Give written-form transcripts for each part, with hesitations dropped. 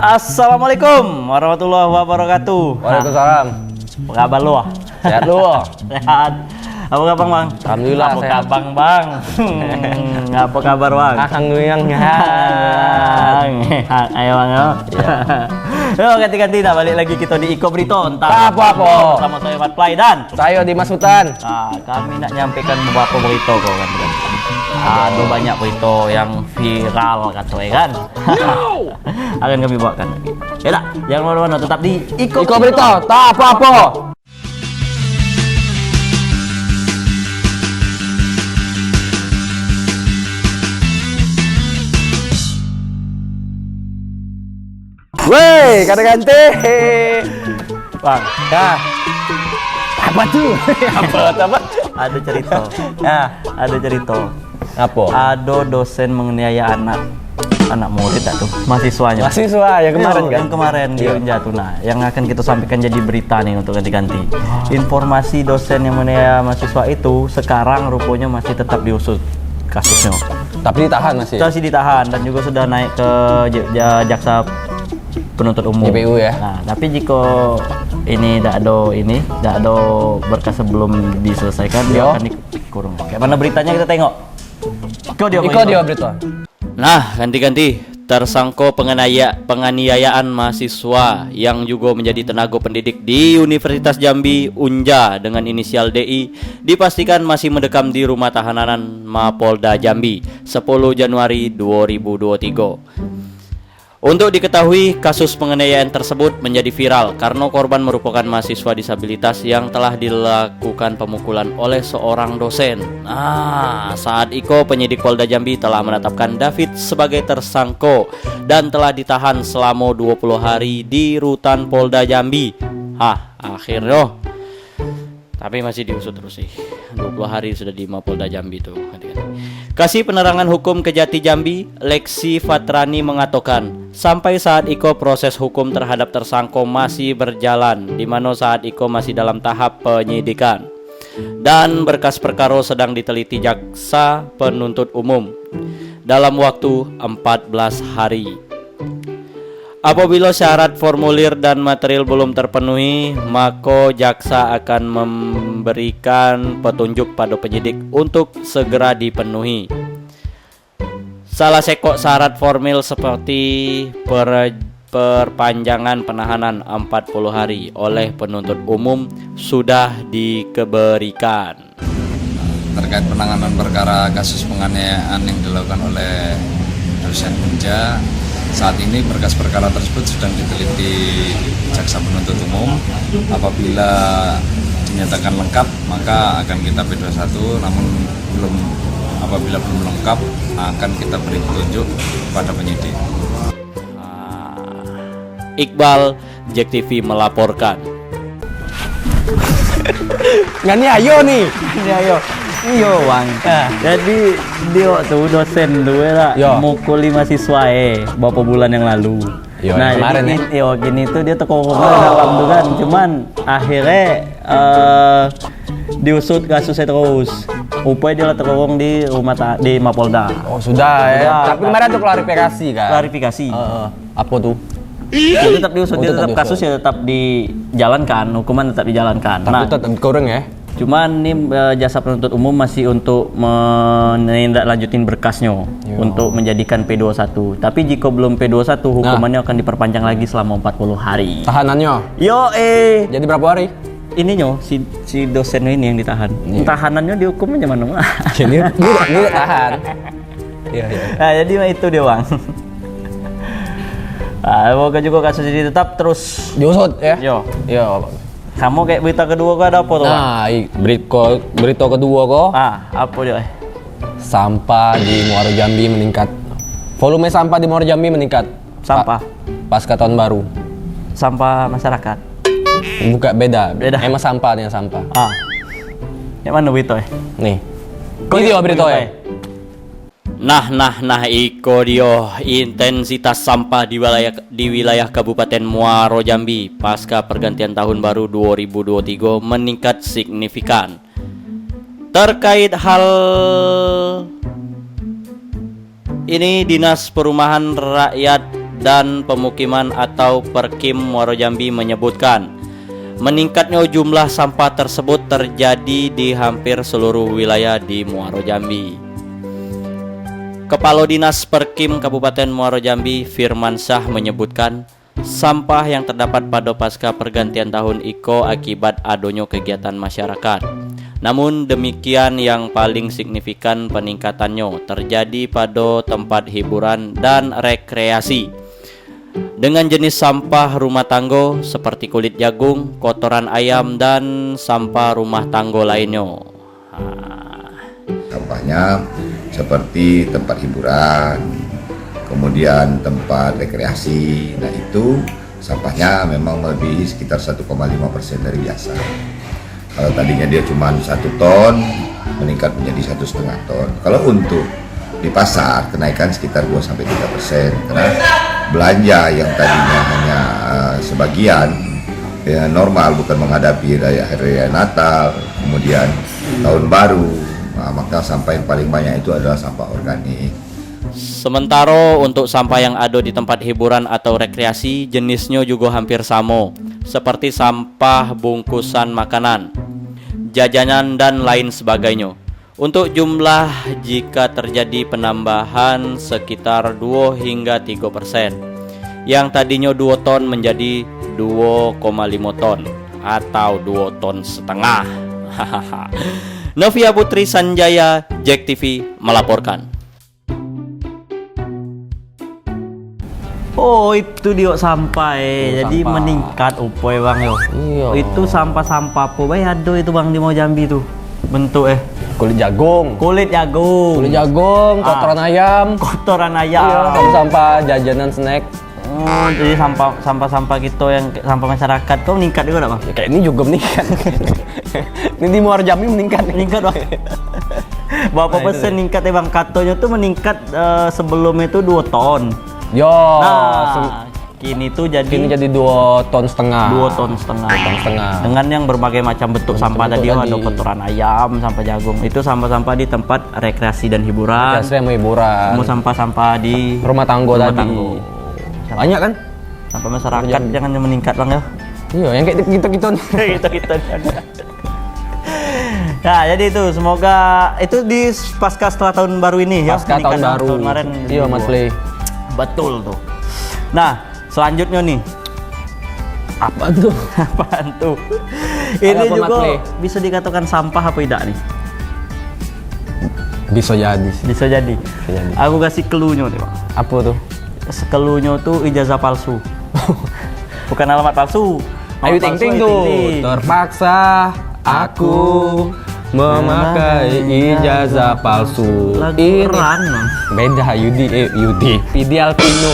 Assalamualaikum warahmatullahi wabarakatuh. Waalaikumsalam. Apa kabar lu? Sehat lu? Sehat. Apa kabar bang? Alhamdulillah apa sehat. kabar bang? Apa kabar bang? Alhamdulillah. Ayo bang ya. Yuk ganti-ganti dah balik lagi kita di Iko Brito. Entah Apa-apa. sama saya Mat Play dan Saya Dimas Sultan. kami nak nyampaikan beberapa berita kau kan. Ada banyak berita yang viral kata kan. Akan kami bawakan. Ya tak, jangan mana-mana tetap di Iko Brito, tak apa-apa. Wey, kata ganti. Bang, Ya. Apa tuh? Apa? ada cerita. Ya, ada cerita. Apa? Ada dosen menganiaya anak murid tak tuh, mahasiswanya. Mahasiswa yang kemarin kan? Yang kemarin di Unja tuh. Nah, yang akan kita sampaikan jadi berita nih untuk ganti-ganti. Informasi dosen yang menganiaya mahasiswa itu sekarang rupanya masih tetap diusut kasusnya. Tapi ditahan masih. Masih ditahan dan juga sudah naik ke jaksa penuntut umum. JPU ya. Nah, tapi jika tidak ada berkas sebelum diselesaikan, dia akan dikurung. Kayak mana beritanya kita tengok. Iko dia Brito. Nah, ganti-ganti. Tersangka penganiayaan mahasiswa yang juga menjadi tenaga pendidik di Universitas Jambi Unja dengan inisial DI dipastikan masih mendekam di rumah tahanan Mapolda Jambi 10 Januari 2023. Untuk diketahui, kasus penganiayaan tersebut menjadi viral karena korban merupakan mahasiswa disabilitas yang telah dilakukan pemukulan oleh seorang dosen. Nah, saat Iko, penyidik Polda Jambi telah menetapkan David sebagai tersangka dan telah ditahan selama 20 hari di rutan Polda Jambi. Akhirnya. Tapi masih diusut terus sih. 20 hari sudah di Mapolda Jambi tuh. Kasih Penerangan Hukum Kejati Jambi, Leksi Fatrani mengatakan, sampai saat Iko proses hukum terhadap tersangka masih berjalan, di mana saat Iko masih dalam tahap penyidikan dan berkas perkara sedang diteliti jaksa penuntut umum dalam waktu 14 hari. Apabila syarat formulir dan material belum terpenuhi, maka jaksa akan memberikan petunjuk pada penyidik untuk segera dipenuhi. Salah sekok syarat formil seperti perpanjangan penahanan 40 hari oleh penuntut umum sudah diberikan. Terkait penanganan perkara kasus penganiayaan yang dilakukan oleh dosen Unja, saat ini berkas perkara tersebut sedang diteliti jaksa penuntut umum. Apabila dinyatakan lengkap, maka akan kita P21. Namun apabila belum lengkap, akan kita beri petunjuk kepada penyidik. Iqbal, Jack TV melaporkan. Ngani ayo nih. Ayo. Iya bang. Jadi dia tuh dosen tuh lah mukuli mahasiswa beberapa bulan yang lalu. Nah kemarin gini tuh dia terkurung dalam tuh kan. Cuman akhirnya diusut kasusnya terus. Upaya dia terkurung di di Mapolda. Oh sudah ya. Tapi kemarin tuh klarifikasi kan. Klarifikasi. Apa tuh? Ya, tetap diusut, dia tetap kasusnya tetap dijalankan, hukuman tetap dijalankan. Tapi tetap kurang ya. Cuman ini jasa penuntut umum masih untuk menindaklanjutin berkasnya untuk menjadikan P21. Tapi jika belum P21, hukumannya akan diperpanjang lagi selama 40 hari. Tahanannya? Jadi berapa hari? Ininya si dosen ini yang ditahan. Tahanannya dihukum aja mana? Dia tahan. Iya. Nah, jadi itu dia bang. Semoga juga kasus ini tetap terus diusut ya. Yo. Kamu kayak berita kedua kok ada apa tuh? Nah, berita kedua kok. Apa dia? Sampah di Muaro Jambi meningkat. Volume sampah di Muaro Jambi meningkat. Sampah? Pasca tahun baru. Sampah masyarakat? Bukan beda. Emang sampahnya sampah. Yang mana berita Nih. Video berita Nah, Iko dia intensitas sampah di wilayah Kabupaten Muaro Jambi pasca pergantian tahun baru 2023 meningkat signifikan. Terkait hal ini, Dinas Perumahan Rakyat dan Pemukiman atau Perkim Muaro Jambi menyebutkan meningkatnya jumlah sampah tersebut terjadi di hampir seluruh wilayah di Muaro Jambi. Kepala Dinas Perkim Kabupaten Muaro Jambi Firman Syah menyebutkan sampah yang terdapat pada pasca pergantian tahun IKO akibat adanya kegiatan masyarakat. Namun demikian yang paling signifikan peningkatannya terjadi pada tempat hiburan dan rekreasi dengan jenis sampah rumah tangga seperti kulit jagung, kotoran ayam, dan sampah rumah tangga lainnya. Sampahnya seperti tempat hiburan, kemudian tempat rekreasi. Nah itu sampahnya memang melebihi sekitar 1,5% dari biasa. Kalau tadinya dia cuma 1 ton, meningkat menjadi 1,5 ton. Kalau untuk di pasar kenaikan sekitar 2-3%, karena belanja yang tadinya hanya sebagian normal, bukan menghadapi hari raya Natal, kemudian tahun baru, maka sampah yang paling banyak itu adalah sampah organik. Sementara untuk sampah yang ada di tempat hiburan atau rekreasi jenisnya juga hampir sama, seperti sampah bungkusan makanan, jajanan, dan lain sebagainya. Untuk jumlah, jika terjadi penambahan sekitar 2-3%, yang tadinya 2 ton menjadi 2,5 ton atau 2,5 ton. Novia Putri Sanjaya, JEK TV melaporkan. Oh itu dia sampai, jadi sampah. meningkat upoy bang yo. Iya. Itu sampah-sampah apa bay ada itu bang di Mau Jambi tuh bentuk Kulit jagung, kulit jagung, kotoran ayam, kotoran iya, ayam. sama sampah jajanan snack. Oh, jadi sampah kita yang sampah masyarakat kok meningkat juga bang? Ya, kayak ini juga meningkat. Ini di Muaro Jambi meningkat. Meningkat bang. Berapa persen meningkat bang? Katanya tuh meningkat sebelumnya itu 2 ton. Yo, kini tuh jadi 2,5 ton. 2,5 ton. Dengan yang berbagai macam bentuk sampah tadi, ada kotoran ayam, sampah jagung. Itu sampah-sampah di tempat rekreasi dan hiburan. Rekreasi sama hiburan. Mau sampah-sampah di rumah tangga tadi. Banyak kan? Sampah masyarakat jangan meningkat bang ya. Iya, yang kayak gitu-gitu. Gitu. Nah, jadi itu semoga itu di pasca setelah tahun baru ini ya. Pasca tahun baru. Tahun kemarin. Iya, Mas Le. Betul tuh. Nah, selanjutnya nih. Apa tuh? Apaan tuh? Ini apa, juga Mas Le? bisa dikatakan sampah apa tidak nih? Bisa jadi. Bisa jadi. jadi. Aku kasih clue-nya nih, Bang. Apa tuh? Clue-nya tuh ijazah palsu. Bukan alamat palsu. Ayu Alamat Ting Ting palsu, tuh. Ting Ting. Terpaksa aku memakai ijazah palsu. Lagu Ini keren, Bang. beda Yudi. Ideal Pino.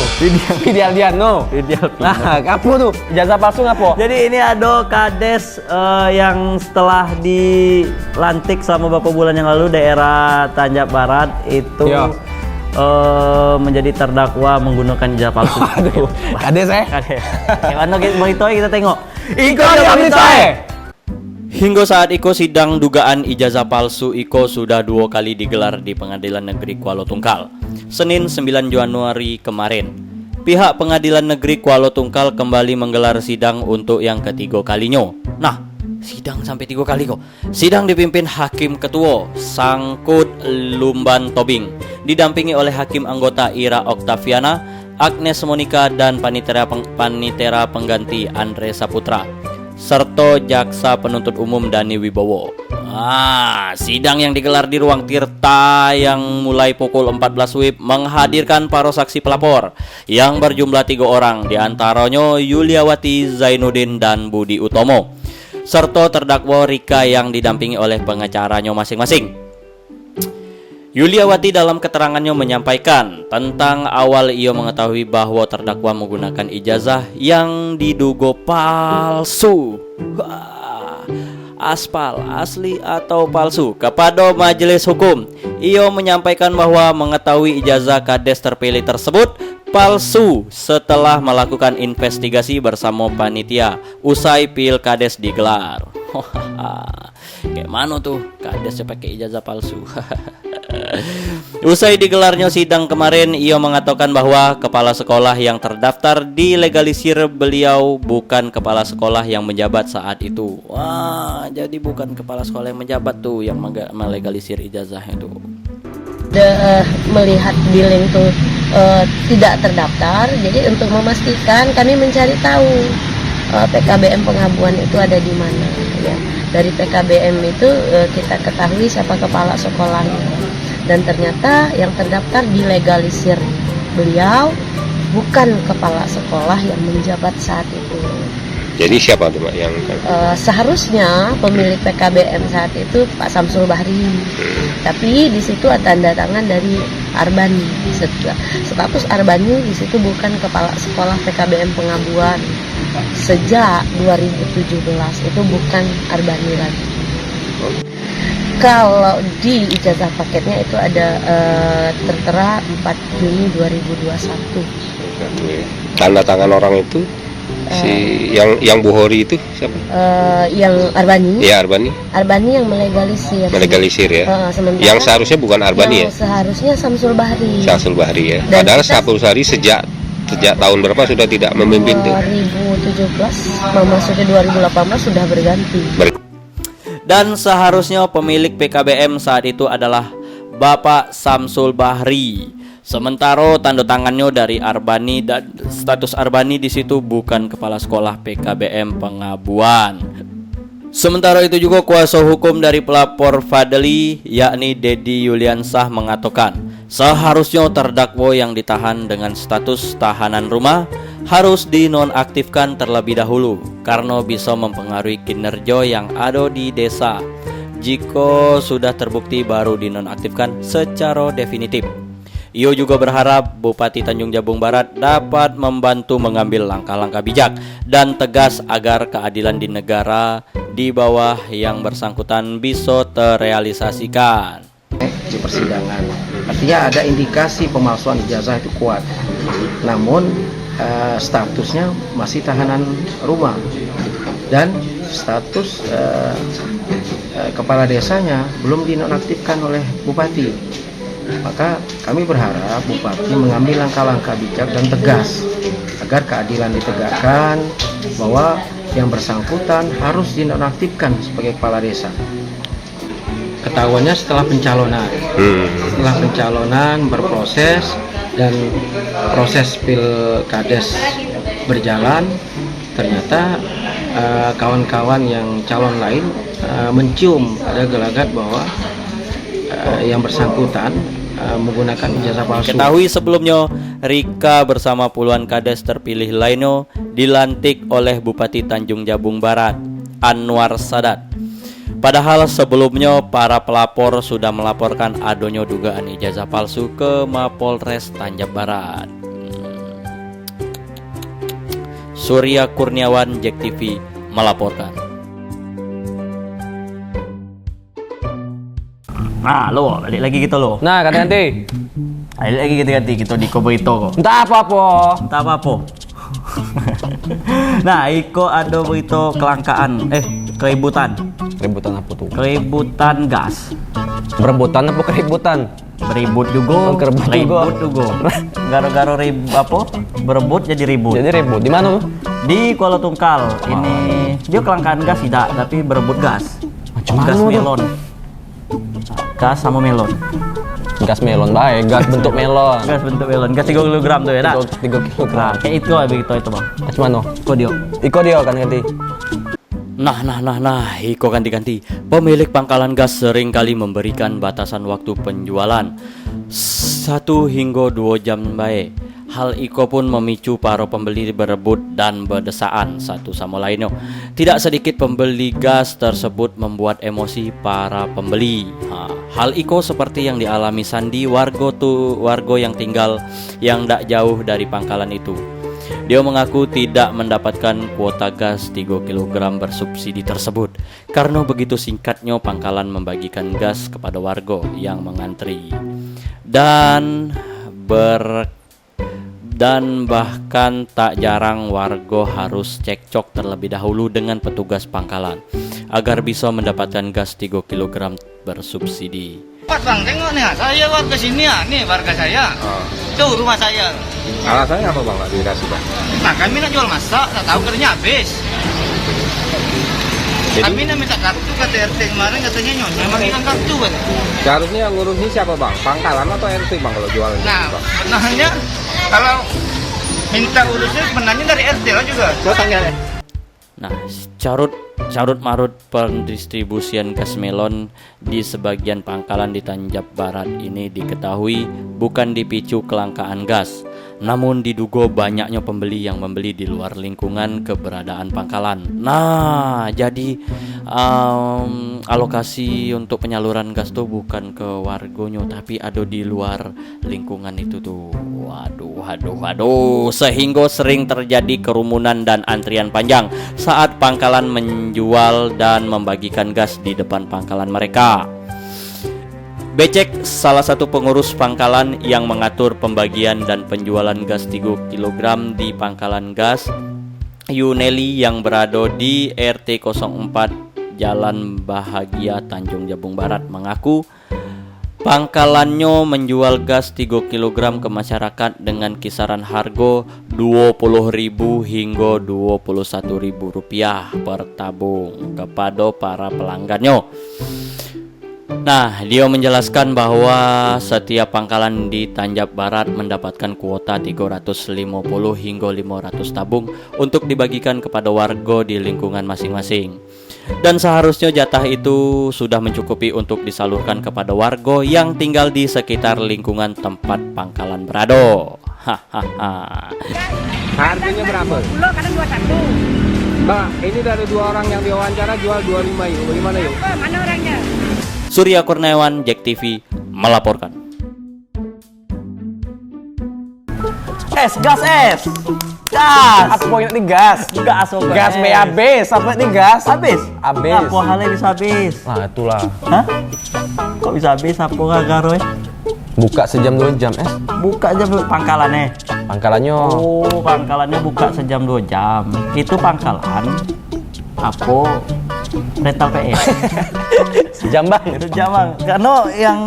Ideal Diano. Ideal Pino. Nah, apa tuh? Ijazah palsu ngapo? Jadi ini ada kades yang setelah dilantik selama beberapa bulan yang lalu daerah Tanjab Barat itu Iya. menjadi terdakwa menggunakan ijazah palsu. Aduh, kades Kades. Gimana begitu kita tengok. Iko diambil saya. Hingga saat Iko sidang dugaan ijazah palsu Iko sudah 2 kali digelar di Pengadilan Negeri Kuala Tungkal. Senin 9 Januari kemarin, pihak Pengadilan Negeri Kuala Tungkal kembali menggelar sidang untuk yang ketiga kalinya. Nah, sidang sampai 3 kali kok. Sidang dipimpin Hakim Ketua Sangkut Lumban Tobing, didampingi oleh Hakim anggota Ira Oktaviana, Agnes Monica, dan panitera pengganti Andre Saputra, serta Jaksa Penuntut Umum Dani Wibowo. Sidang yang digelar di ruang Tirta yang mulai pukul 14 WIB menghadirkan para saksi pelapor yang berjumlah 3 orang, diantaranya Yuliawati Zainuddin dan Budi Utomo, serta terdakwa Rika yang didampingi oleh pengacaranya masing-masing. Yuliawati dalam keterangannya menyampaikan tentang awal ia mengetahui bahwa terdakwa menggunakan ijazah yang diduga palsu. Aspal, asli atau palsu. Kepada majelis hukum, ia menyampaikan bahwa mengetahui ijazah kades terpilih tersebut palsu setelah melakukan investigasi bersama panitia usai pilkades digelar. Kayak mana tuh kadesnya pakai ijazah palsu? Usai digelarnya sidang kemarin, ia mengatakan bahwa kepala sekolah yang terdaftar dilegalisir. Beliau bukan kepala sekolah yang menjabat saat itu. Wah, jadi bukan kepala sekolah yang menjabat tuh yang melegalisir ijazah itu. Melihat billing itu tidak terdaftar, jadi untuk memastikan kami mencari tahu PKBM Pengabuan itu ada di mana. Ya. Dari PKBM itu kita ketahui siapa kepala sekolahnya. Dan ternyata yang terdaftar dilegalisir. Beliau bukan kepala sekolah yang menjabat saat itu. Jadi siapa tuh Pak yang seharusnya pemilik PKBM saat itu Pak Samsul Bahri. Tapi di situ ada tanda tangan dari Arbani. Status Arbani di situ bukan kepala sekolah PKBM Pengabuan. Sejak 2017 itu bukan Arbani lagi. Kalau di ijazah paketnya itu ada tertera 4 Juni 2021. tanda tangan orang itu yang Buhori itu siapa? Yang Arbani. Iya, Arbani. Arbani yang melegalisir. Melegalisir ya. Yang seharusnya bukan Arbani ya. Seharusnya Samsul Bahri. Samsul Bahri ya. Dan padahal Samsul Bahri sejak tahun berapa sudah tidak memimpin tuh? 2017 memasuki 2018 sudah berganti. Dan seharusnya pemilik PKBM saat itu adalah Bapak Samsul Bahri. Sementara tanda tangannya dari Arbani dan status Arbani di situ bukan kepala sekolah PKBM Pengabuan. Sementara itu juga kuasa hukum dari pelapor Fadli yakni Dedi Yuliansah mengatakan seharusnya terdakwa yang ditahan dengan status tahanan rumah harus dinonaktifkan terlebih dahulu karena bisa mempengaruhi kinerja yang ada di desa. Jika sudah terbukti baru dinonaktifkan secara definitif. Ia juga berharap Bupati Tanjung Jabung Barat dapat membantu mengambil langkah-langkah bijak dan tegas agar keadilan di negara di bawah yang bersangkutan bisa terrealisasikan. Di persidangan, artinya ada indikasi pemalsuan ijazah itu kuat, namun statusnya masih tahanan rumah dan status kepala desanya belum dinonaktifkan oleh Bupati. Maka kami berharap Bupati mengambil langkah-langkah bijak dan tegas agar keadilan ditegakkan, bahwa yang bersangkutan harus dinonaktifkan sebagai kepala desa. Ketahuannya setelah pencalonan. Setelah pencalonan berproses dan proses pilkades berjalan, ternyata kawan-kawan yang calon lain mencium ada gelagat bahwa yang bersangkutan menggunakan ijazah palsu. Ketahui sebelumnya Rika bersama puluhan kades terpilih lainnya dilantik oleh Bupati Tanjung Jabung Barat Anwar Sadat. Padahal sebelumnya para pelapor sudah melaporkan adanya dugaan ijazah palsu ke Mapolres Tanjab Barat. Surya Kurniawan, JEK TV melaporkan. Nah, lo balik lagi gitu lo. Nah, ganti-ganti. Balik lagi ganti-ganti gitu di Koberito kok. Entah apa-apa. Entah apa-apa. Nah, Iko ada berita kelangkaan, keributan. Keributan apa tuh? Keributan gas. Berebutan apa keributan? Beribut juga. Ribut juga. Gara-gara berebut jadi ribut. Jadi ribut. Di mana? Di Kuala Tungkal. Ini dia kelangkaan gas tidak, tapi berebut gas. Macam mana gas tuh? melon. Gas sama melon. Gas melon baik, gas bentuk melon. Gas bentuk melon. Gas 3 kg tuh ya, 3 kg. Nah, kayak itu begitu itu, Bang. Macam mana? Iko dia kan ganti. Nah, Iko ganti-ganti. Pemilik pangkalan gas sering kali memberikan batasan waktu penjualan 1 hingga 2 jam baik. Hal Iko pun memicu para pembeli berebut dan berdesaan satu sama lainnya. Tidak sedikit pembeli gas tersebut membuat emosi para pembeli. Hal Iko seperti yang dialami Sandi, warga yang tinggal yang tak jauh dari pangkalan itu. Dia mengaku tidak mendapatkan kuota gas 3 kg bersubsidi tersebut karena begitu singkatnya pangkalan membagikan gas kepada warga yang mengantri. Dan bahkan tak jarang warga harus cekcok terlebih dahulu dengan petugas pangkalan agar bisa mendapatkan gas 3 kg bersubsidi. Pak bang, tengok nih, saya warga sini ya, nih warga saya. Tuh rumah saya. Alasannya apa bang nggak dikasih bang? Nah kami nak jual masak, tak tahu kerjanya habis. Kami nak minta kartu kata RT kemarin katanya nyonya memang hilang kartu kan. Seharusnya yang ngurusi siapa bang? Pangkalan atau RT bang kalau jual? Nah sebenarnya kalau minta urusnya sebenarnya dari RT lah juga. Saya tanya. Nah, carut marut pendistribusian gas melon di sebagian pangkalan di Tanjab Barat ini diketahui bukan dipicu kelangkaan gas, namun diduga banyaknya pembeli yang membeli di luar lingkungan keberadaan pangkalan. Nah, jadi alokasi untuk penyaluran gas tuh bukan ke wargonya tapi ada di luar lingkungan itu tuh. Waduh, sehingga sering terjadi kerumunan dan antrian panjang saat pangkalan menjual dan membagikan gas di depan pangkalan mereka. Becek, salah satu pengurus pangkalan yang mengatur pembagian dan penjualan gas 3 kg di pangkalan gas Yuneli yang berada di RT 04 Jalan Bahagia Tanjung Jabung Barat mengaku pangkalannya menjual gas 3 kg ke masyarakat dengan kisaran harga Rp20.000 hingga Rp21.000 per tabung kepada para pelanggannya. Nah, dia menjelaskan bahwa setiap pangkalan di Tanjab Barat mendapatkan kuota 350 hingga 500 tabung untuk dibagikan kepada warga di lingkungan masing-masing. Dan seharusnya jatah itu sudah mencukupi untuk disalurkan kepada warga yang tinggal di sekitar lingkungan tempat pangkalan berada. Hahaha. Harganya berapa? 20, kadang 21. Mbak, ini dari 2 orang yang diwawancara jual 25 yuk. Bagaimana yuk? Mana orangnya? Surya Kurniawan, Jack TV melaporkan. Gas. Aku mau ingat nih gas. Gas me habis. Sampai nih gas. Habis. Habis. Apa halnya bisa habis? Nah, itulah. Hah? Kok bisa habis? Apa garo ya? Buka sejam 2 jam, Buka aja pangkalannya. Pangkalannya. Oh, pangkalannya buka sejam 2 jam. Itu pangkalan apa? Rental PS. Sejam bang. Sejam bang. Karena yang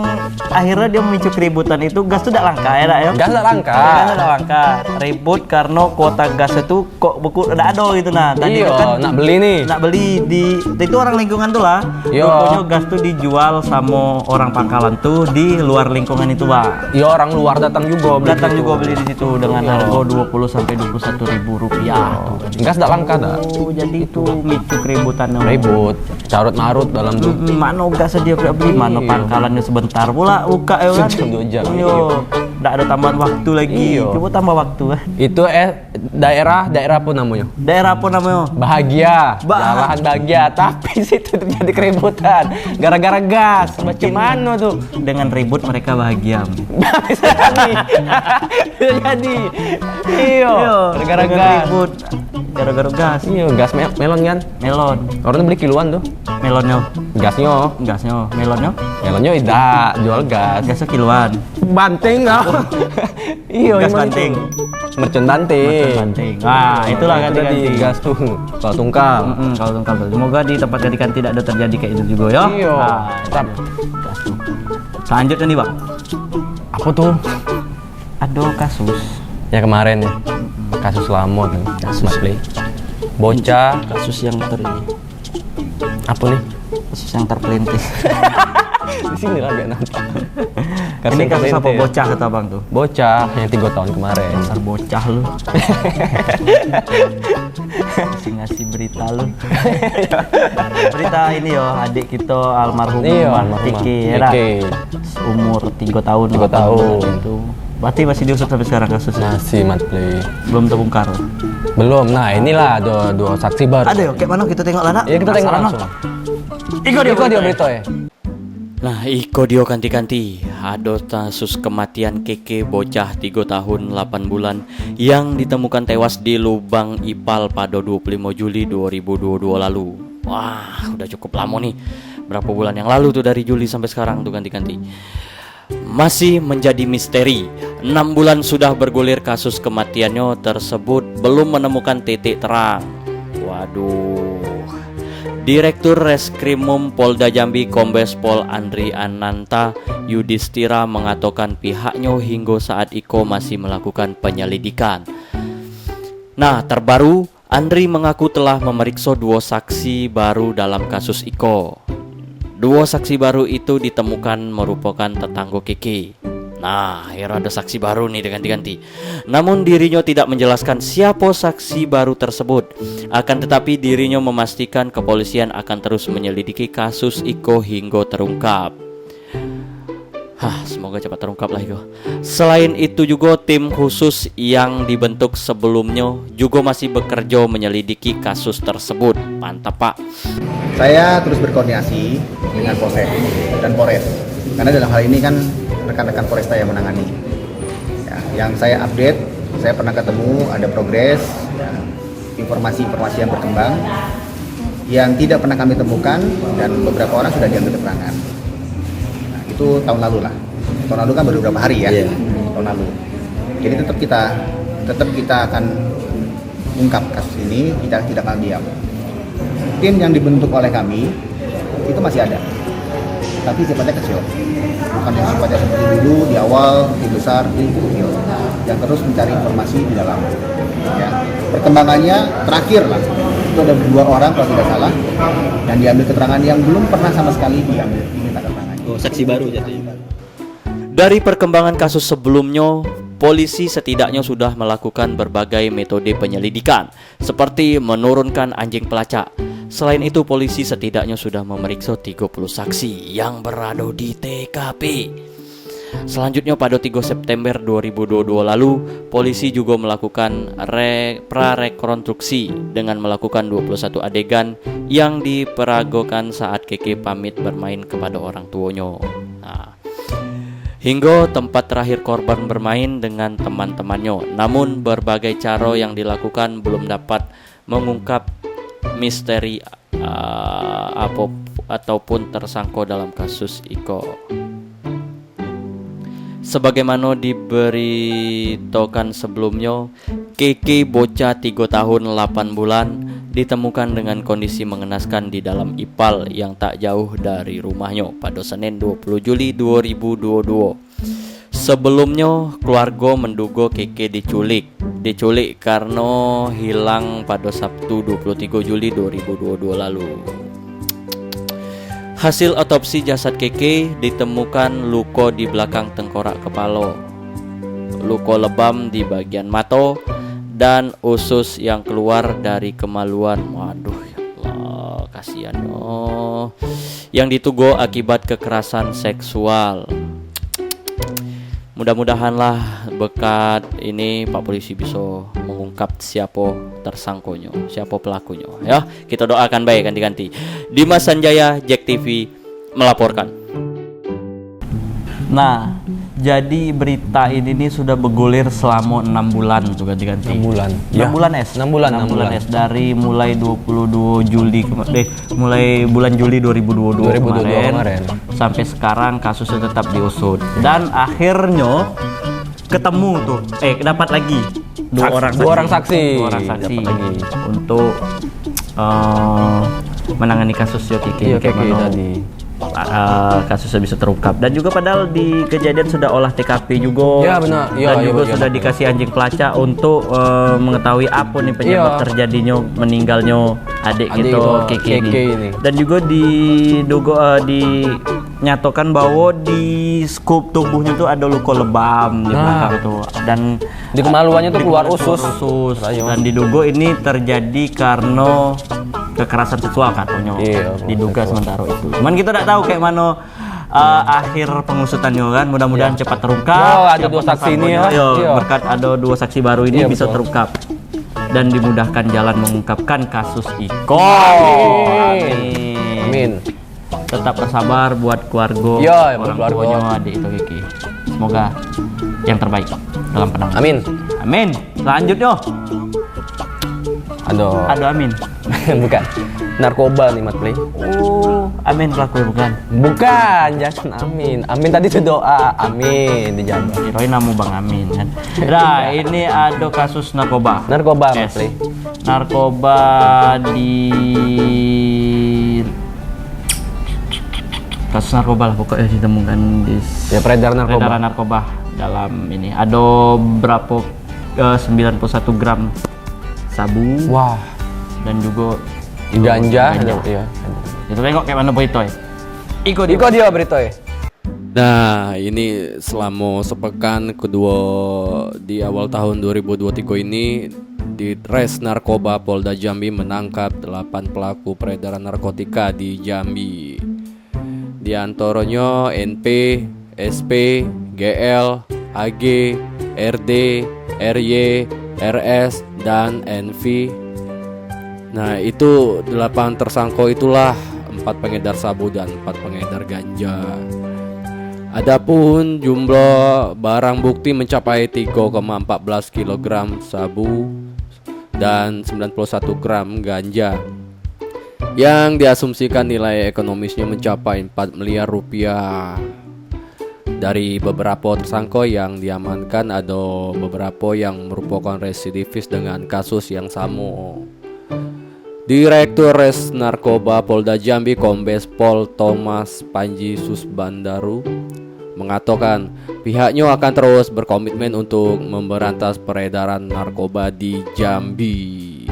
akhirnya dia memicu keributan itu gas itu tidak langka ya. Gas tidak langka. Gas tidak langka. Ribut karena kuota gas itu kok beku udah ada gitu nah. Tadi itu kan nak beli nih. Nak beli di itu orang lingkungan tuh lah. Pokoknya gas tuh dijual sama orang pangkalan tuh di luar lingkungan itu bang. Iya orang luar datang juga beli. Datang juga beli di situ dengan harga 20 sampai 21.000 rupiah. Gas tidak langka dah. Oh, jadi itu micu keributan. Ribut, carut marut dalam tuh. Mana gas dia beli, mana pangkalannya sebentar pula buka ya kan. Sejam 2 jam. Yo, enggak ada tambahan waktu lagi. Coba tambah waktu. Itu daerah apa namanya? Daerah apa namanya? Bahagia. Jalan Bahagia, tapi situ terjadi keributan gara-gara gas. Macam mana tuh? Dengan ribut mereka bahagia. Bisa jadi. Iyo, gara-gara ribut. Gara-gara gas. Iya, gas melon kan? Melon. Orang beli kiloan tuh. Melonnya. Gasnya. Melonnya. Melonnya tidak jual gas. Gasnya kiloan. Banting nggak? Iya, gas banting. Mercon banting. Wah, itulah ganti-ganti gas tuh. Kalau tungkal. Kalau tungkal. Semoga di tempat ganti tidak ada terjadi kayak itu juga ya. Iya. Gas tuh. Selanjutnya nih, Bang. Apa tuh? Ada kasus. Ya kemarin ya. Kasus lama tuh. Kasus play. Bocah. Kasus yang Apa nih? Kasus yang terpelintir. Di sini lah biar nanti. Ini kasus apa bocah kata bang tuh? Bocah yang 3 tahun kemarin. Dasar bocah lu. ngasih berita lu. Berita ini yo adik kita almarhum Kiki ya. Umur 3 tahun. 3 tahun. Itu. Berarti masih diusut sampai sekarang kasusnya? Masih play. Belum terbongkar. Belum. Nah, inilah dua saksi baru. Ada yo, kayak mana kita tengok lah nak? Ya kita tengok langsung. Iko dia berita ya. Nah, iko dia kanti-kanti. Ada kasus kematian Keke bocah 3 tahun 8 bulan yang ditemukan tewas di lubang ipal pada 25 Juli 2022 lalu. Wah, udah cukup lama nih. Berapa bulan yang lalu tuh dari Juli sampai sekarang tuh ganti-ganti. Masih menjadi misteri. 6 bulan sudah bergulir kasus kematiannya tersebut belum menemukan titik terang. Waduh. Direktur Reskrimum Polda Jambi Kombes Pol Andri Ananta Yudhistira mengatakan pihaknya hingga saat Iko masih melakukan penyelidikan. Nah, terbaru Andri mengaku telah memeriksa 2 saksi baru dalam kasus Iko. 2 saksi baru itu ditemukan merupakan tetangga Keke. Nah, akhirnya ada saksi baru nih diganti-ganti. Namun dirinya tidak menjelaskan siapa saksi baru tersebut. Akan tetapi dirinya memastikan kepolisian akan terus menyelidiki kasus Iko hingga terungkap. Semoga cepat terungkap lah Iko. Selain itu juga tim khusus yang dibentuk sebelumnya juga masih bekerja menyelidiki kasus tersebut. Mantap Pak. Saya terus berkoordinasi dengan Polsek dan Polres. Karena dalam hal ini kan rekan-rekan Polresta yang menangani. Ya, yang saya update, saya pernah ketemu ada progres, ya, informasi-informasi yang berkembang yang tidak pernah kami temukan dan beberapa orang sudah diambil keterangan. Nah, itu tahun lalu lah. Tahun lalu kan baru beberapa hari ya. Tahun lalu. Jadi tetap kita akan ungkap kasus ini, kita tidak akan diam. Tim yang dibentuk oleh kami itu masih ada, tapi sifatnya kecil, bukan yang sifatnya seperti dulu di awal, tim besar, tim kecil, yang terus mencari informasi di dalam. Ya. Perkembangannya terakhir lah, itu ada 2 orang kalau tidak salah, dan diambil keterangan yang belum pernah sama sekali diminta keterangan. Saksi baru jatuhnya. Dari perkembangan kasus sebelumnya, polisi setidaknya sudah melakukan berbagai metode penyelidikan, seperti menurunkan anjing pelacak. Selain itu, polisi setidaknya sudah memeriksa 30 saksi yang berada di TKP. Selanjutnya pada 3 September 2022 lalu, polisi juga melakukan prarekonstruksi dengan melakukan 21 adegan yang diperagokan saat Keke pamit bermain kepada orang tuanya. Nah, hingga tempat terakhir korban bermain dengan teman-temannya. Namun berbagai cara yang dilakukan belum dapat mengungkap misteri ataupun tersangka dalam kasus Iko. Sebagaimana diberitakan sebelumnya, Keke bocah 3 tahun 8 bulan ditemukan dengan kondisi mengenaskan di dalam ipal yang tak jauh dari rumahnya pada Senin 20 Juli 2022. Sebelumnya keluarga menduga Keke diculik karena hilang pada Sabtu 23 Juli 2022 lalu. Hasil otopsi jasad Keke ditemukan luka di belakang tengkorak kepala, luka lebam di bagian mata, dan usus yang keluar dari kemaluan. Waduh, ya Allah, kasihan oh. Yang ditugo akibat kekerasan seksual. Mudah-mudahanlah berkat ini Pak Polisi bisa mengungkap siapa tersangkonya, siapa pelakunya. Ya, kita doakan baik ganti-ganti. Dimas Sanjaya, Jack TV melaporkan. Nah, jadi berita ini nih sudah bergulir selama 6 bulan tuh ganti-ganti. 6 bulan. 6 bulan es. 6 bulan es dari mulai 22 Juli mulai bulan Juli 2022 kemarin sampai sekarang kasusnya tetap diusut. Dan akhirnya ketemu tuh dapat lagi dua orang saksi lagi untuk menangani kasus Keke tadi. Kasusnya bisa terungkap dan juga padahal di kejadian sudah olah TKP juga. Ya benar. Dan juga sudah dikasih anjing pelacak untuk mengetahui apa nih penyebab terjadinya meninggalnya adik kita Keke ini. Dan juga dinyatakan bahwa di skup tubuhnya tuh ada luka lebam di belakang tuh dan di kemaluannya tuh keluar usus. Dan diduga ini terjadi karena kekerasan seksual katanya. Diduga sementara itu. Cuman kita tidak tahu kayak mana akhir pengusutannya kan. Mudah-mudahan cepat terungkap. Ada 2 saksi ini berkat ada 2 saksi baru ini bisa terungkap dan dimudahkan jalan mengungkapkan kasus Iko. Amin. Tetap bersabar buat keluarga, orang tuanya adik itu Keke. Semoga yang terbaik dalam penanganan. Amin. Selanjutnya Aduh Amin. Bukan. Narkoba nih Mat Play. Oh, Amin pelaku bukan? Bukan, jangan Amin. Amin tadi itu doa. Amin dijawab. Kirain nama Bang Amin kan. Nah, ini ada kasus narkoba. Narkoba Mat Play. Narkoba di kasus narkoba lah pokoknya ditemukan di peredaran narkoba dalam ini ada berapa 91 gram sabu. Wah. Dan juga ganja. Ya. Itu tengok kayak mana berita ya. Iko dia berita ya. Nah, ini selama sepekan kedua di awal tahun 2023 ini di Res Narkoba Polda Jambi menangkap 8 pelaku peredaran narkotika di Jambi. Di antaranya NP, SP, GL, AG, RD, RY, RS, dan NV. Nah, itu 8 tersangka itulah 4 pengedar sabu dan 4 pengedar ganja. Adapun jumlah barang bukti mencapai 3,14 kg sabu dan 91 gram ganja yang diasumsikan nilai ekonomisnya mencapai 4 miliar rupiah. Dari beberapa tersangka yang diamankan ada beberapa yang merupakan residivis dengan kasus yang sama. Direktur Res Narkoba Polda Jambi Kombes Pol Thomas Panji Susbandaru mengatakan pihaknya akan terus berkomitmen untuk memberantas peredaran narkoba di Jambi.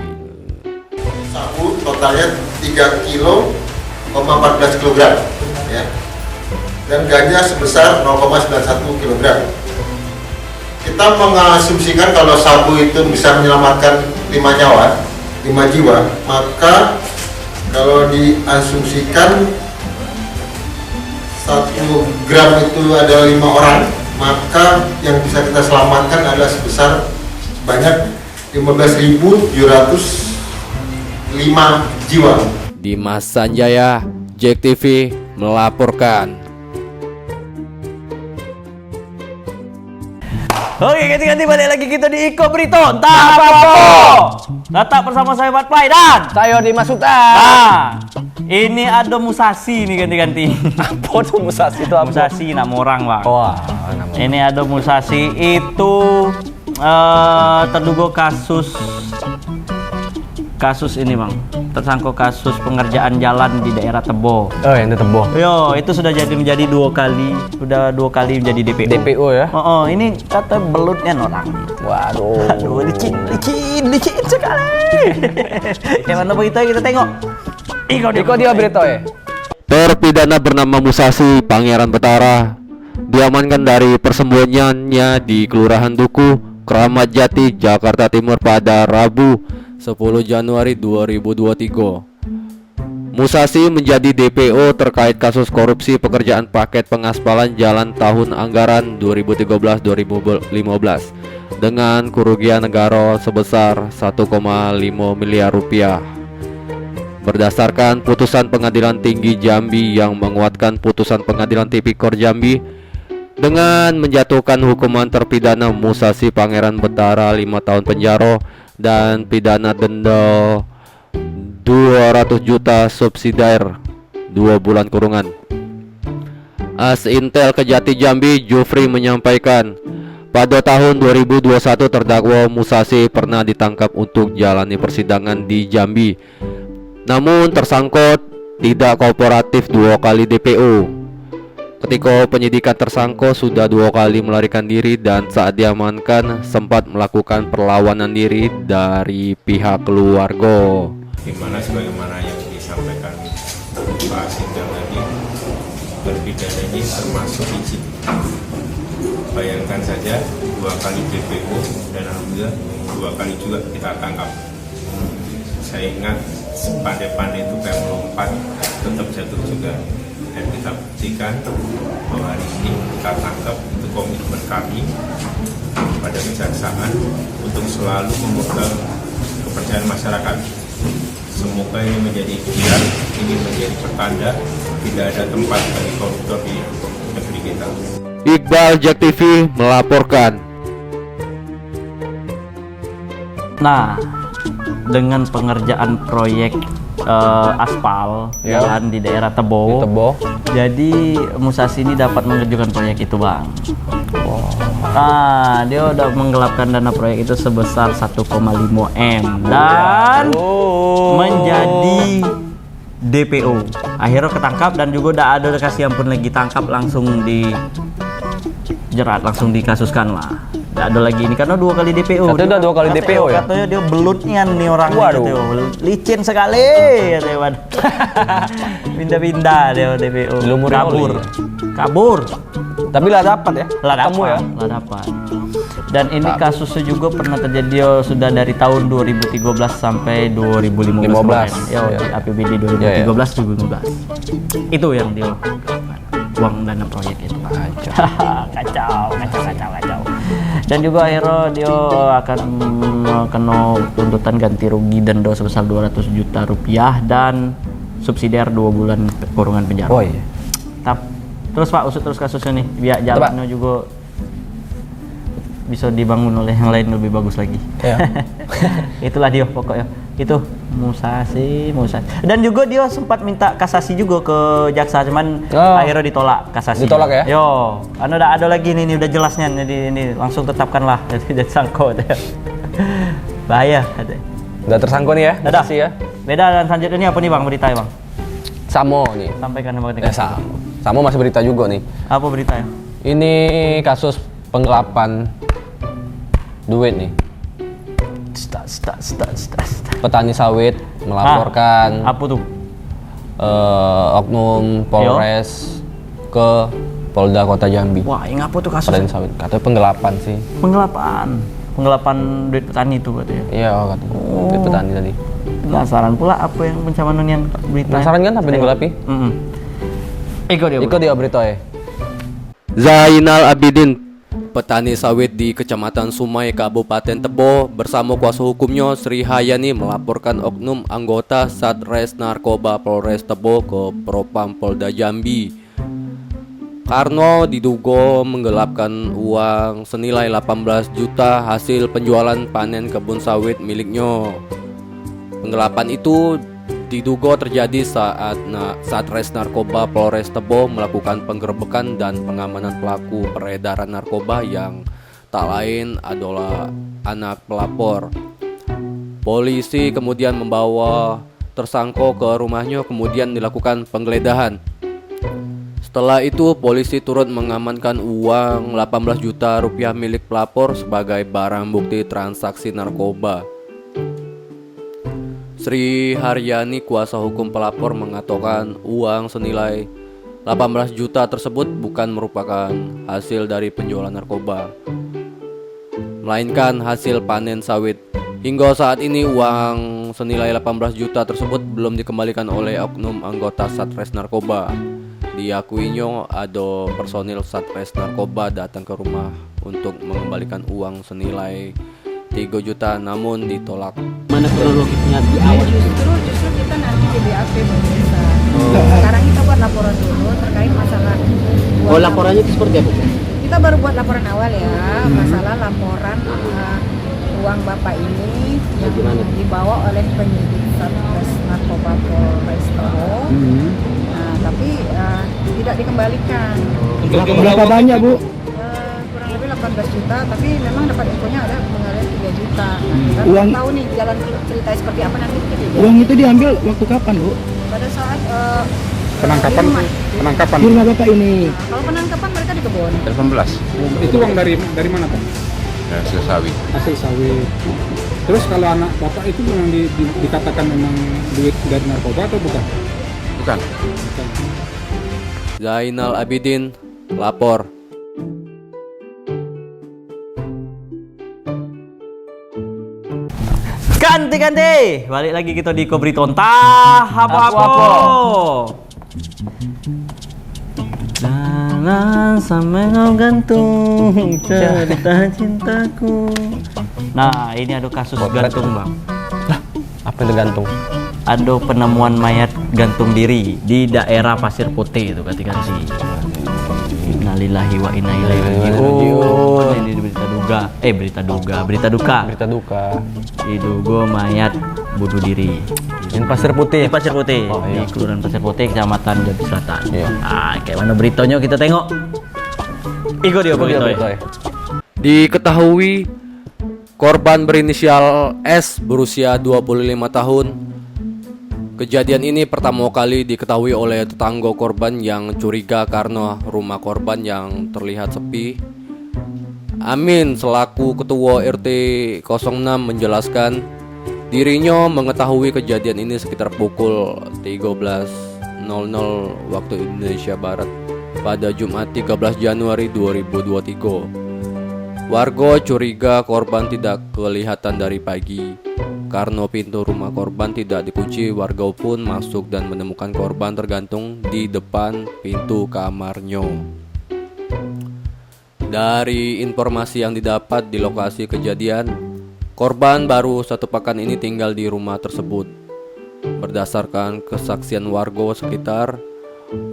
Sabu totalnya 3 kilo 14 kg ya. Dan ganja sebesar 0,91 kg. Kita mengasumsikan kalau sabu itu bisa menyelamatkan 5 nyawa, 5 jiwa, maka kalau diasumsikan 1 gram itu ada 5 orang, maka yang bisa kita selamatkan adalah sebesar sebanyak 15.705 jiwa. Dimas Sanjaya, JEK TV melaporkan. Oke, ganti-ganti balik lagi kita di Iko Berita. Tetap bersama saya Bat Pai dan saya Dimas Sultan. Nah, ini ada Musashi nih ganti-ganti. Apa tuh Musashi itu? Musashi nama orang, Bang. Wah, ini ada Musashi itu terduga kasus ini, Bang. Tersangka kasus pengerjaan jalan di daerah Tebo. Oh, yang di Tebo. Yo, itu sudah menjadi 2 kali. Sudah 2 kali menjadi DPO. DPO ya? Oh, ini kata belutnya orang. Waduh. Aduh, licin sekali. Yang mana berita kita tengok. Iko dia berita ya. Terpidana bernama Musashi Pangeran Betara diamankan dari persembunyiannya di Kelurahan Duku, Kramat Jati, Jakarta Timur pada Rabu 10 Januari 2023. Musashi menjadi DPO terkait kasus korupsi pekerjaan paket pengaspalan jalan tahun anggaran 2013-2015 dengan kerugian negara sebesar 1,5 miliar rupiah. Berdasarkan putusan Pengadilan Tinggi Jambi yang menguatkan putusan Pengadilan Tipikor Jambi dengan menjatuhkan hukuman terpidana Musashi Pangeran Betara 5 tahun penjara dan pidana denda 200 juta subsidiar 2 bulan kurungan. As Intel Kejati Jambi Jufri menyampaikan pada tahun 2021 terdakwa Musashi pernah ditangkap untuk jalani persidangan di Jambi. Namun tersangka tidak kooperatif 2 kali DPO. Ketika penyidikan tersangka sudah 2 kali melarikan diri dan saat diamankan sempat melakukan perlawanan diri dari pihak keluarga. Dimana sebagaimana yang disampaikan Pak Sinjal tadi, terpidana ini termasuk izin. Bayangkan saja 2 kali DPO dan alhamdulillah 2 kali juga kita tangkap. Saya ingat pandai-pandai itu kayak melompat tetap jatuh juga. Dan kita buktikan bahwa hari ini kita tangkap itu komitmen kami pada kejaksaan untuk selalu memegang kepercayaan masyarakat. Semoga ini menjadi ikhtiar, ini menjadi pertanda tidak ada tempat bagi koruptor di negeri kita. Iqbal, JEK TV melaporkan. Nah, dengan pengerjaan proyek aspal jalan di daerah Tebo. Jadi Musashi ini dapat mengerjakan proyek itu, Bang. Nah, dia udah menggelapkan dana proyek itu sebesar 1,5 M dan menjadi DPO. Akhirnya ketangkap dan juga udah ada kasih ampun lagi, tangkap langsung di jerat, langsung dikasuskan lah. Nggak ada lagi ini karena 2 kali DPO. Katanya udah 2 kali DPO ya? Katanya dia belutnya nih orang. Waduh. Gitu, licin sekali katanya. Pindah-pindah dia DPO. Kabur. Tapi lah dapat ya? Lah Kamu ya? Lah dapat. Dan ini kasusnya juga pernah terjadi sudah dari tahun 2013 sampai 2015. Yo, di APBD 2013 2015. Itu yang dia uang dana proyek itu. Kacau. Dan juga akhirnya dia akan kena tuntutan ganti rugi denda sebesar 200 juta rupiah dan subsidiar 2 bulan kurungan penjara. Oh iya. Terus Pak, usut terus kasusnya nih, biar jalannya juga bisa dibangun oleh yang lain lebih bagus lagi. Iya. Itulah dia pokoknya. Itu Musasi. Dan juga dia sempat minta kasasi juga ke jaksa, cuman akhirnya ditolak kasasi. Ditolak ya? Yo, udah ada lagi nih udah jelasnya, jadi ini langsung tetapkanlah jadi tersangkut. Bahaya katanya. Udah tersangkut nih ya? Udah sih ya. Beda dan selanjutnya ini apa nih Bang berita ya Bang? Samo nih. Sampaikan Bang. Samo masih berita juga nih. Apa berita ya? Ini kasus penggelapan duit nih. Petani sawit melaporkan apa tuh? Oknum Polres ke Polda Kota Jambi. Wah, ini apa tuh kasus? Petani sawit. Katanya penggelapan sih. Penggelapan duit petani itu katanya. Iya, katanya. Duit petani tadi. Penasaran pula apa yang pencaman yang berita. Penasaran kan sampai digelapi? Ikut dia berita ya. Zainal Abidin, petani sawit di Kecamatan Sumai, Kabupaten Tebo, bersama kuasa hukumnya Sri Hayani melaporkan oknum anggota Satres Narkoba Polres Tebo ke Propam Polda Jambi karena diduga menggelapkan uang senilai 18 juta hasil penjualan panen kebun sawit miliknya. Penggelapan itu diduga terjadi saat Satres Narkoba Polres Tebo melakukan penggerebekan dan pengamanan pelaku peredaran narkoba yang tak lain adalah anak pelapor. Polisi kemudian membawa tersangka ke rumahnya, kemudian dilakukan penggeledahan. Setelah itu polisi turut mengamankan uang 18 juta rupiah milik pelapor sebagai barang bukti transaksi narkoba. Sri Haryani, kuasa hukum pelapor, mengatakan uang senilai 18 juta tersebut bukan merupakan hasil dari penjualan narkoba, melainkan hasil panen sawit. Hingga saat ini uang senilai 18 juta tersebut belum dikembalikan oleh oknum anggota Satres Narkoba. Diakuinya ada personil Satres Narkoba datang ke rumah untuk mengembalikan uang senilai 3 juta namun ditolak. Mana kronologisnya di awal? Justru kita nanti di BAP pemirsa. Sekarang kita buat laporan dulu terkait masalah. Laporannya itu seperti apa? Kita baru buat laporan awal ya, masalah laporan uang bapak ini yang dibawa oleh penyidik Satres Narkoba Polres Tebo. Nah, tapi tidak dikembalikan. Berapa banyak Bu? Kurang lebih 18 juta, tapi memang dapat infonya ada mengalir 3 juta. Kita Uang tahu nih jalan cerita seperti apa nanti. Uang itu diambil waktu kapan Bu? Pada saat Penangkapan di rumah Bapak ini. Nah, kalau penangkapan mereka di kebun. 18. Itu uang dari mana Pak? Hasil sawit. Hasil sawit. Terus kalau anak Bapak itu memang dikatakan memang duit dari narkoba atau bukan? Bukan. Zainal Abidin lapor. Ganti. Balik lagi kita di Kobriton. Apa-apa. Jangan sampai kau gantung cerita cintaku. Nah, ini ada kasus gantung, Bang. Apa itu gantung? Ada penemuan mayat gantung diri di daerah Pasir Putih itu ganti-ganti. Innalillahi wa inna ilaihi raji'un. Ini berita duka. Diduga mayat bunuh diri. Ini Pasir Putih. Oh, iya. Di Kelurahan Pasir Putih, Kecamatan Jambi Selatan. Iya. Kayak mana beritanya kita tengok. Ikut dia beritanya. Diketahui korban berinisial S berusia 25 tahun Kejadian ini pertama kali diketahui oleh tetangga korban yang curiga karena rumah korban yang terlihat sepi. Amin selaku ketua RT 06 menjelaskan dirinya mengetahui kejadian ini sekitar pukul 13.00 waktu Indonesia Barat pada Jumat 13 Januari 2023. Warga curiga korban tidak kelihatan dari pagi. Karena pintu rumah korban tidak dikunci, warga pun masuk dan menemukan korban tergantung di depan pintu kamarnya. Dari informasi yang didapat di lokasi kejadian, korban baru 1 pekan ini tinggal di rumah tersebut. Berdasarkan kesaksian warga sekitar,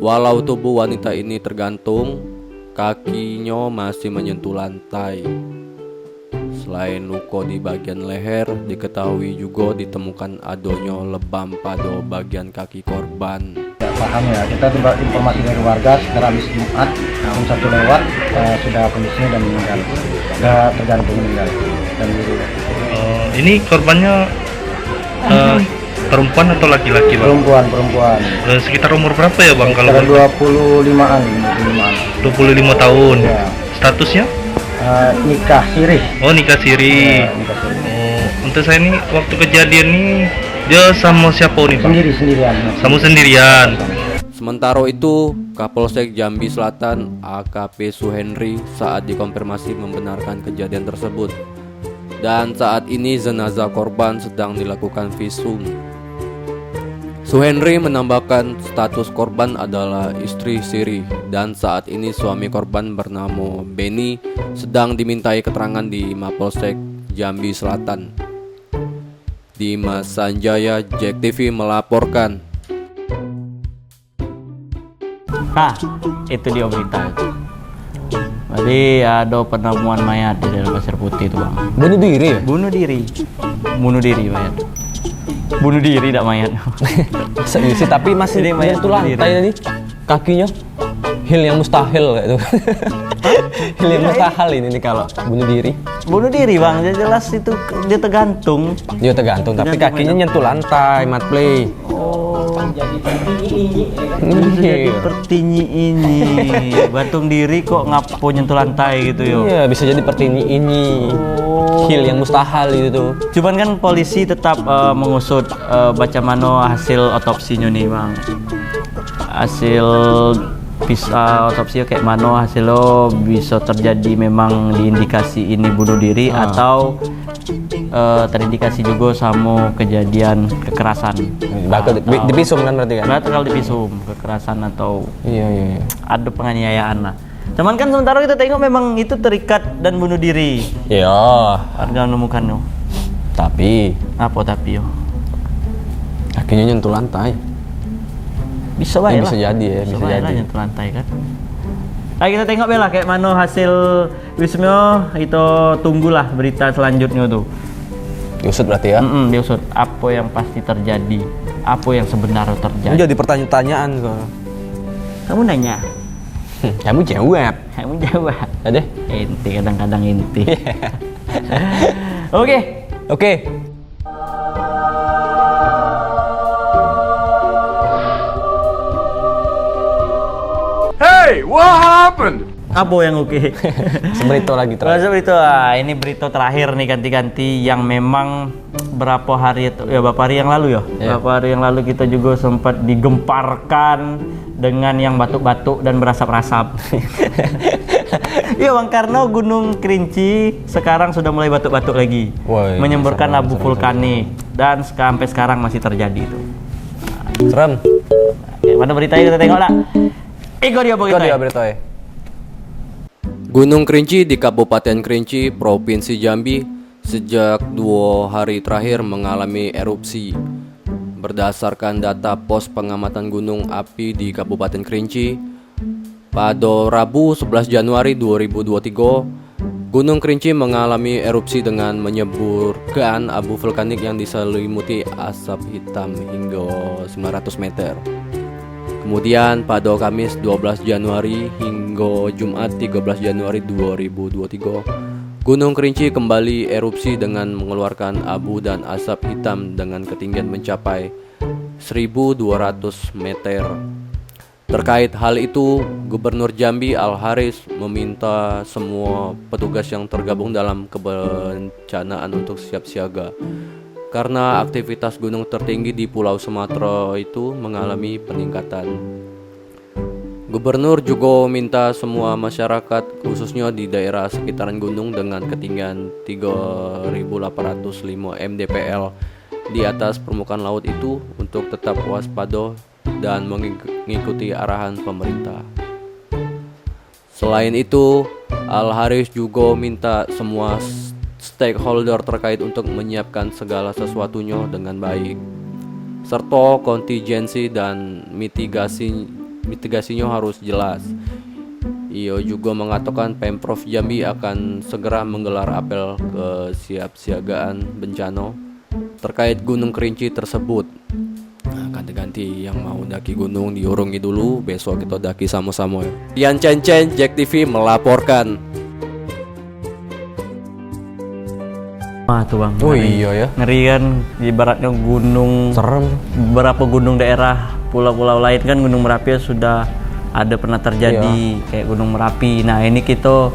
walau tubuh wanita ini tergantung, kakinya masih menyentuh lantai. Selain luka di bagian leher, diketahui juga ditemukan adanya lebam pada bagian kaki korban. Ya, paham ya, kita dapat informasi dari warga setelah habis Jumat jam 1 lewat sudah kondisinya dan meninggal, sudah tergantung meninggal dan Ini korbannya perempuan atau laki-laki, Bang? Perempuan. Sekitar umur berapa ya, Bang? Sekitar 25-an. 25 tahun. Ya. Statusnya? Nikah siri. Oh, nikah siri. Ya, nikah siri. Untuk saya ini waktu kejadian nih dia sama siapa nih, Bang? Sendirian. Sama sendirian. Sementara itu, Kapolsek Jambi Selatan AKP Suhenri saat dikonfirmasi membenarkan kejadian tersebut. Dan saat ini jenazah korban sedang dilakukan visum. Suhenri menambahkan status korban adalah istri siri dan saat ini suami korban bernama Beni sedang dimintai keterangan di Mapolsek Jambi Selatan. Dimas Sanjaya, Jack TV melaporkan. Itu dia berita itu. Jadi ada penemuan mayat di dalam pasir putih itu, Bang. Bunuh diri ya? Bunuh diri mayat. Bunuh diri tidak mayat. Serius sih, tapi masih menyentuh lantai tadi kakinya. Hil yang mustahil kayak itu. Hil yang mustahil ini nih kalau bunuh diri. Bunuh diri, Bang. Jelas itu dia tergantung. Dia tergantung, tapi kakinya nyentuh lantai, mat play. Jadi pertinyi ini gantung diri kok ngapo nyentuh lantai gitu yo. Iya, bisa jadi pertinyi ini. Hil yang mustahil itu. Cuman kan polisi tetap mengusut baca mano hasil otopsinya nih, Bang. Hasil otopsi kayak mano hasilnya bisa terjadi memang diindikasi ini bunuh diri atau terindikasi juga sama kejadian kekerasan. Dipisum kan berarti kan? Berarti kalau dipisum kekerasan atau iya. Ada penganiayaan lah. Cuman kan sementara kita tengok memang itu terikat dan bunuh diri. Iya. Warga menemukan yo. Tapi yo? Kakinya nyentuh lantai. Bisa baik lah. Bisa jadi ya, bisa jadi. Nyentuh lantai kan. Nah, kita tengok bela kayak mana hasil visumnya, itu tunggulah berita selanjutnya tuh. Diusut berarti ya? Diusut. Apa yang pasti terjadi? Apa yang sebenarnya terjadi? Ini jadi pertanyaan kok. Kamu nanya? Kamu jawab. Ada? Inti kadang-kadang inti. Oke. Hey, what happened? Apa yang oke? Berita lagi terakhir. Ini berita terakhir nih ganti-ganti yang memang beberapa hari yang lalu ya. Beberapa hari yang lalu kita juga sempat digemparkan dengan yang batuk-batuk dan berasap-asap. Iya, Bang, karena Gunung Kerinci sekarang sudah mulai batuk-batuk lagi. Menyemburkan abu vulkanik dan sampai sekarang masih terjadi itu. Serem. Mana beritanya kita tengok lah. Ikut dia berita. Gunung Kerinci di Kabupaten Kerinci, Provinsi Jambi sejak 2 hari terakhir mengalami erupsi. Berdasarkan data pos pengamatan gunung api di Kabupaten Kerinci, pada Rabu 11 Januari 2023, Gunung Kerinci mengalami erupsi dengan menyeburkan abu vulkanik yang diselimuti asap hitam hingga 900 meter. Kemudian pada Kamis 12 Januari hingga Jumat 13 Januari 2023, Gunung Kerinci kembali erupsi dengan mengeluarkan abu dan asap hitam dengan ketinggian mencapai 1.200 meter. Terkait hal itu, Gubernur Jambi Al-Haris meminta semua petugas yang tergabung dalam kebencanaan untuk siap siaga karena aktivitas gunung tertinggi di Pulau Sumatera itu mengalami peningkatan. Gubernur juga minta semua masyarakat khususnya di daerah sekitaran gunung dengan ketinggian 3.805 mdpl di atas permukaan laut itu untuk tetap waspada dan mengikuti arahan pemerintah. Selain itu, Al-Haris juga minta semua stakeholder terkait untuk menyiapkan segala sesuatunya dengan baik, serta kontingensi dan mitigasinya harus jelas. Ia juga mengatakan Pemprov Jambi akan segera menggelar apel kesiapsiagaan bencana terkait Gunung Kerinci tersebut. Nah, ganti-ganti yang mau daki gunung diurungi dulu, besok kita daki sama-sama ya. Yan Chen, Jack TV melaporkan. Wah tuh bang, Oh iya ya. ngeri kan, ibaratnya gunung, Serem. beberapa gunung daerah pulau-pulau lain kan Gunung Merapi sudah ada pernah terjadi kayak Gunung Merapi. Nah ini kita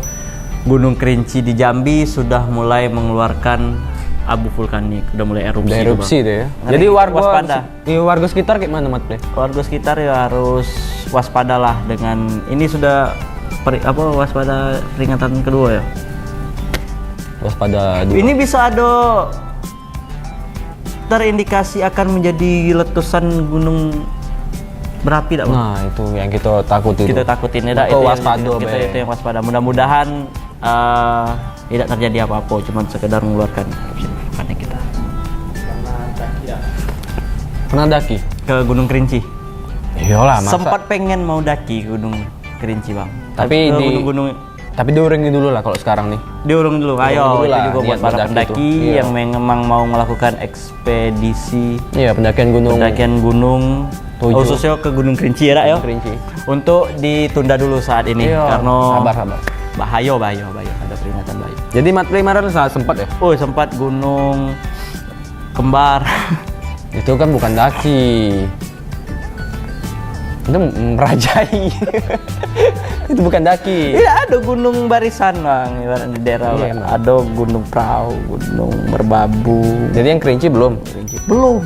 Gunung Kerinci di Jambi sudah mulai mengeluarkan abu vulkanik, udah mulai erupsi. Udah erupsi tuh, deh ya. Ngeri, Jadi waspada. warga sekitar kayak mana Mat? Warga sekitar ya harus waspada lah dengan ini sudah waspada peringatan kedua ya. Waspada. Ini bisa ada terindikasi akan menjadi letusan gunung berapi tak bang? Nah itu yang kita takutin. Kita takutin ya, Itu itu waspada, itu yang waspada. Mudah-mudahan tidak terjadi apa-apa, cuman sekedar mengeluarkan erupsi vulkanik kita. Pernah daki? Ke Gunung Kerinci. Iyalah, masa. Sempat pengen mau daki Gunung Kerinci bang. Tapi ke di gunung-gunung tapi diuringi dulu lah kalau sekarang nih. diurung dulu. Ayo, dulu itu lah, juga buat niat para mendaki pendaki itu. Iya. yang memang mau melakukan ekspedisi Iya, pendakian gunung. Tujuh. khususnya ke Gunung Kerinci ya, Rak, ya. Kerinci. Untuk ditunda dulu saat ini Iya, karena sabar. bahaya, ada peringatan bahaya. Jadi Mat kemarin sempat ya? Oh, sempat Gunung Kembar. Itu kan bukan daki. Itu merajai. Itu bukan daki. Iya, ada gunung barisan bang, ibaratnya di daerah. Iya, emang. Ada Gunung Prau, Gunung Merbabu. Jadi yang Kerinci belum? Belum.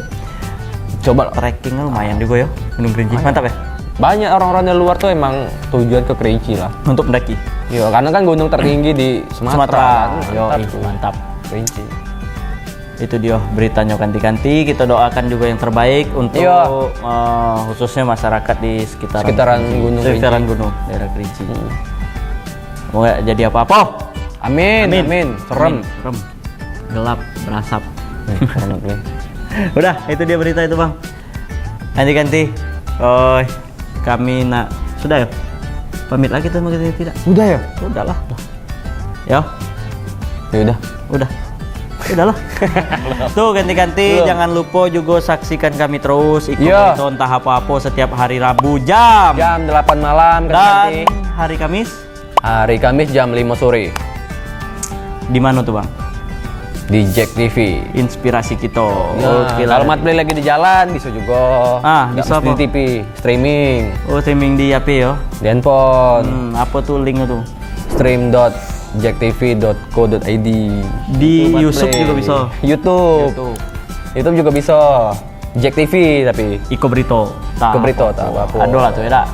Coba Trekking lumayan juga ya, Gunung Kerinci. Mantap ya? banyak orang-orang dari luar tuh emang tujuan ke Kerinci lah. Untuk mendaki. Iya, karena kan gunung tertinggi di Sumatera. Mantap, Tuh. mantap. Kerinci. Itu dia beritanya ganti-ganti. Kita doakan juga yang terbaik untuk khususnya masyarakat di sekitaran Gunung sekitaran Kerinci. gunung daerah Kerinci. Semoga jadi apa-apa. Amin. Serem. Serem. Gelap, berasap. Serem. Udah, itu dia berita itu bang. Ganti-ganti. Oh, kami sudah ya. Pamit lagi tuh kita tidak. Udah ya? Udahlah. Ya. Ya udah. Udahlah. Tuh ganti-ganti, jangan lupa juga saksikan kami terus ikut entah apa-apa setiap hari Rabu jam 8 malam dan hari Kamis jam 5 sore. Di mana tuh bang? Di Jack TV. Inspirasi kita. Nah, kalau Mat Play lagi di jalan bisa juga. Bisa di apa? TV streaming. Oh, streaming di HP ya? Di handphone. Apa tuh linknya tuh? stream.jacktv.co.id. Di YouTube juga bisa. YouTube juga bisa. Jack TV tapi Iko Brito. Iko Brito tak apa-apa. Ada lah tuh ya.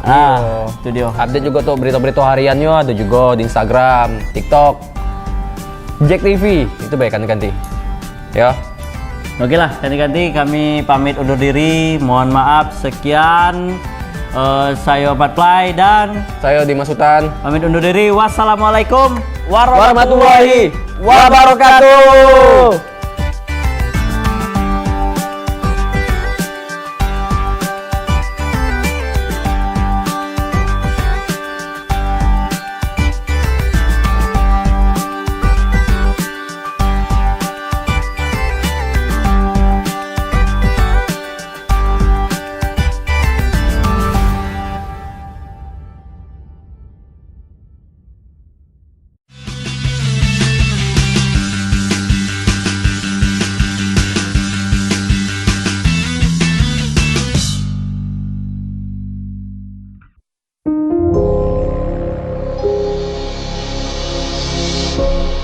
Itu dia. Update juga tuh berita-berita hariannya ada juga di Instagram, TikTok. Jack TV itu baik ganti-ganti. Ya. Oke lah, ganti-ganti kami pamit undur diri. Mohon maaf, sekian. Saya Mat Play dan saya Dimas Sultan. Pamit undur diri. Wassalamualaikum warahmatullahi wabarakatuh. wabarakatuh.